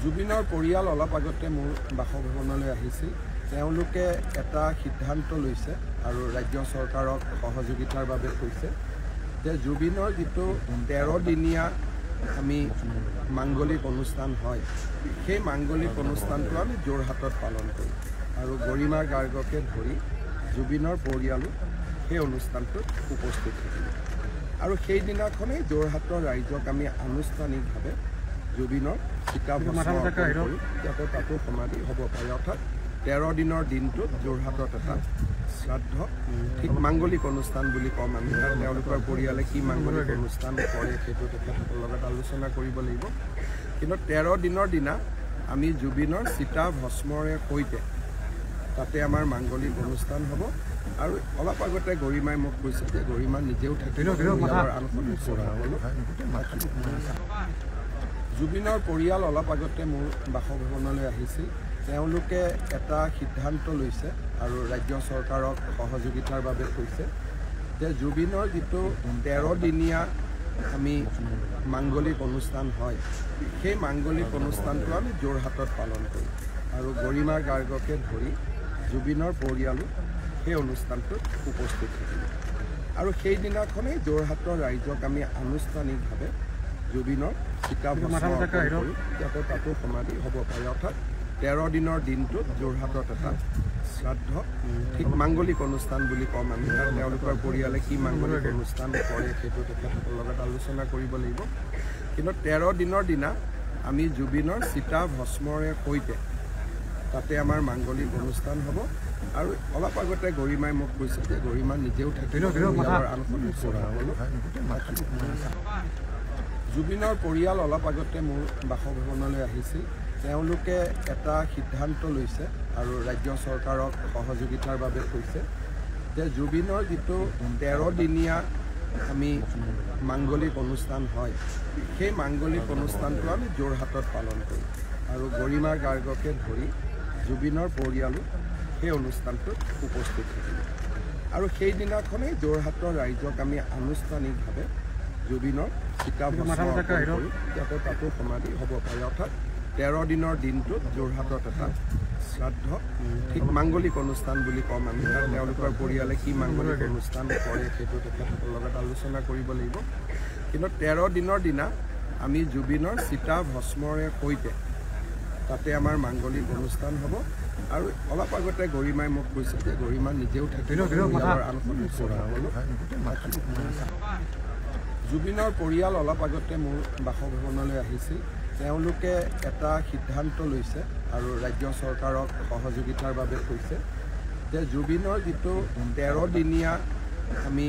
জুবিনৰ পৰিয়াল অলপ আগতে মোৰ বাসভৱনলৈ আহিছিল। তেওঁলোকে এটা সিদ্ধান্ত লৈছে আৰু ৰাজ্য চৰকাৰক সহযোগিতাৰ বাবে কৈছে যে জুবিনৰ যিটো 13 দিনীয়া আমি মাংগলিক অনুষ্ঠান হয়, সেই মাংগলিক অনুষ্ঠানটো আমি যোৰহাটত পালন কৰোঁ আৰু গৰিমা গাৰ্গকে ধৰি জুবিনৰ পৰিয়ালো সেই অনুষ্ঠানটোত উপস্থিত থাকিব। আৰু সেইদিনাখনেই যোৰহাটৰ ৰাইজক আমি আনুষ্ঠানিকভাৱে জুবিনৰ চিতা ভস্ম কৰোঁ, যাতে তাতো সমাধি হ'ব পাৰে। অৰ্থাৎ 13 দিনৰ দিনটোত যোৰহাটত এটা শ্ৰাদ্ধ ঠিক মাংগলিক অনুষ্ঠান বুলি ক'ম আমি। তেওঁলোকৰ পৰিয়ালে কি মাংগলিক অনুষ্ঠান কৰে সেইটো তেখেতসকলৰ লগত আলোচনা কৰিব লাগিব। কিন্তু 13 দিনৰ দিনা আমি জুবিনৰ চিতা ভস্মৰে সৈতে তাতে আমাৰ মাংগলিক অনুষ্ঠান হ'ব। আৰু অলপ আগতে গৰিমাই মোক কৈছে যে গৰিমা নিজেও থাকিব। জুবিনৰ পৰিয়াল অলপ আগতে মোৰ বাসভৱনলৈ আহিছিল। তেওঁলোকে এটা সিদ্ধান্ত লৈছে আৰু ৰাজ্য চৰকাৰক সহযোগিতাৰ বাবে কৈছে যে জুবিনৰ যিটো 13 দিনীয়া আমি মাংগলিক অনুষ্ঠান হয়, সেই মাংগলিক অনুষ্ঠানটো আমি যোৰহাটত পালন কৰোঁ আৰু গৰিমা গাৰ্গকে ধৰি জুবিনৰ পৰিয়ালো সেই অনুষ্ঠানটোত উপস্থিত থাকিব। আৰু সেইদিনাখনেই যোৰহাটৰ ৰাইজক আমি আনুষ্ঠানিকভাৱে জুবিনৰ চিতা ভস্ম কৰোঁ, যাতে তাতো সমাধি হ'ব পাৰে। অৰ্থাৎ 13 দিনৰ দিনটোত যোৰহাটত এটা শ্ৰাদ্ধ ঠিক মাংগলিক অনুষ্ঠান বুলি ক'ম আমি। তেওঁলোকৰ পৰিয়ালে কি মাংগলিক অনুষ্ঠান কৰে সেইটো তেখেতসকলৰ লগত আলোচনা কৰিব লাগিব। কিন্তু 13 দিনৰ দিনা আমি জুবিনৰ চিতা ভস্মৰে সৈতে তাতে আমাৰ মাংগলিক অনুষ্ঠান হ'ব। আৰু অলপ আগতে গৰিমাই মোক কৈছে যে গৰিমা নিজেও থাকিব। জুবিনৰ পৰিয়াল অলপ আগতে মোৰ বাসভৱনলৈ আহিছিল। তেওঁলোকে এটা সিদ্ধান্ত লৈছে আৰু ৰাজ্য চৰকাৰক সহযোগিতাৰ বাবে কৈছে যে জুবিনৰ যিটো 13 দিনীয়া আমি মাংগলিক অনুষ্ঠান হয়, সেই মাংগলিক অনুষ্ঠানটো আমি যোৰহাটত পালন কৰোঁ আৰু গৰিমা গাৰ্গকে ধৰি জুবিনৰ পৰিয়ালো সেই অনুষ্ঠানটোত উপস্থিত থাকিব। আৰু সেইদিনাখনেই যোৰহাটৰ ৰাইজক আমি আনুষ্ঠানিকভাৱে জুবিনৰ চিতা ভস্ম কৰোঁ, যাতে তাতো সমাধি হ'ব পাৰে। অৰ্থাৎ 13 দিনৰ দিনটোত যোৰহাটত এটা শ্ৰাদ্ধ ঠিক মাংগলিক অনুষ্ঠান বুলি ক'ম আমি। তেওঁলোকৰ পৰিয়ালে কি মাংগলিক অনুষ্ঠান কৰে সেইটো তেখেতসকলৰ লগত আলোচনা কৰিব লাগিব। কিন্তু 13 দিনৰ দিনা আমি জুবিনৰ চিতা ভস্মৰে সৈতে তাতে আমাৰ মাংগলিক অনুষ্ঠান হ'ব। আৰু অলপ আগতে গৰিমাই মোক কৈছে যে গৰিমা নিজেও থাকিব। জুবিনৰ পৰিয়াল অলপ আগতে মোৰ বাসভৱনলৈ আহিছিল। তেওঁলোকে এটা সিদ্ধান্ত লৈছে আৰু ৰাজ্য চৰকাৰক সহযোগিতাৰ বাবে কৈছে যে জুবিনৰ যিটো 13 দিনীয়া আমি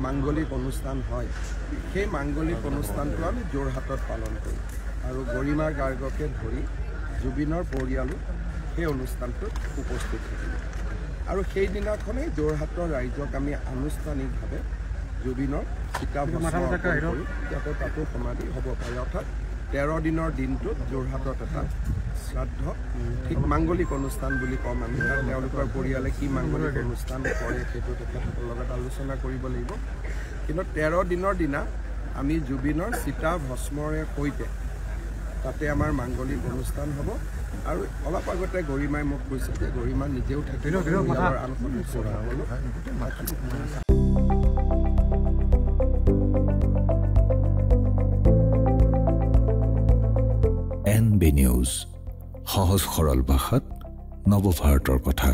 মাংগলিক অনুষ্ঠান হয়, সেই মাংগলিক অনুষ্ঠানটো আমি যোৰহাটত পালন কৰোঁ আৰু গৰিমা গাৰ্গকে ধৰি জুবিনৰ পৰিয়ালো সেই অনুষ্ঠানটোত উপস্থিত থাকিব। আৰু সেইদিনাখনেই যোৰহাটৰ ৰাইজক আমি আনুষ্ঠানিকভাৱে জুবিনৰ চিতা ভস্ম কৰোঁ, যাতে তাতো সমাধি হ'ব পাৰে। অৰ্থাৎ 13 দিনৰ দিনটোত যোৰহাটত এটা শ্ৰাদ্ধ ঠিক মাংগলিক অনুষ্ঠান বুলি ক'ম আমি। তেওঁলোকৰ পৰিয়ালে কি মাংগলিক অনুষ্ঠান কৰে সেইটো তেখেতসকলৰ লগত আলোচনা কৰিব লাগিব। কিন্তু 13 দিনৰ দিনা আমি জুবিনৰ চিতা ভস্মৰে সৈতে তাতে আমাৰ মাংগলিক অনুষ্ঠান হ'ব। আৰু অলপ আগতে গৰিমাই মোক কৈছে যে গৰিমা নিজেও থাকিব। NB নিউজ, সহজ সৰল ভাষাত নৱভাৰতৰ কথা।